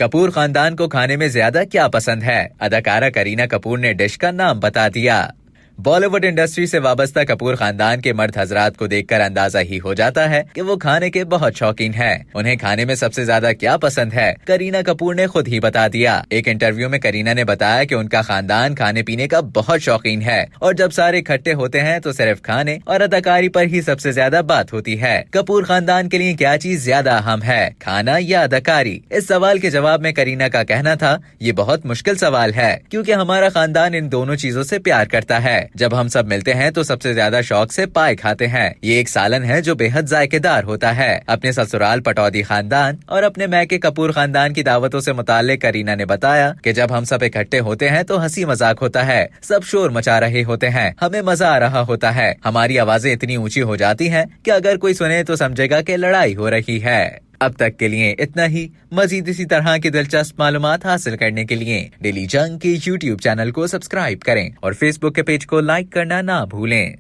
कपूर खानदान को खाने में ज्यादा क्या पसंद है? अदाकारा करीना कपूर ने डिश का नाम बता दिया। बॉलीवुड इंडस्ट्री से वाबस्ता कपूर खानदान के मर्द हजरात को देखकर अंदाजा ही हो जाता है कि वो खाने के बहुत शौकीन हैं। उन्हें खाने में सबसे ज्यादा क्या पसंद है, करीना कपूर ने खुद ही बता दिया। एक इंटरव्यू में करीना ने बताया कि उनका खानदान खाने पीने का बहुत शौकीन है और जब सारे इकट्ठे होते हैं तो सिर्फ खाने और अदाकारी पर ही सबसे ज्यादा बात होती है। कपूर खानदान के लिए क्या चीज ज्यादा अहम है, खाना या अदाकारी? इस सवाल के जवाब में करीना का कहना था, ये बहुत मुश्किल सवाल है क्योंकि हमारा खानदान इन दोनों चीजों से प्यार करता है। जब हम सब मिलते हैं तो सबसे ज्यादा शौक से पाए खाते हैं। ये एक सालन है जो बेहद जायकेदार होता है। अपने ससुराल पटौदी खानदान और अपने मैके कपूर खानदान की दावतों से मुताल्लिक करीना ने बताया कि जब हम सब इकट्ठे होते हैं तो हंसी मजाक होता है, सब शोर मचा रहे होते हैं, हमें मजा आ रहा होता है। हमारी आवाजें इतनी ऊंची हो जाती हैं कि अगर कोई सुने तो समझेगा कि लड़ाई हो रही है। अब तक के लिए इतना ही। मजीद इसी तरह की दिलचस्प मालूमात हासिल करने के लिए डेली जंग के YouTube चैनल को सब्सक्राइब करें और Facebook के पेज को लाइक करना ना भूलें।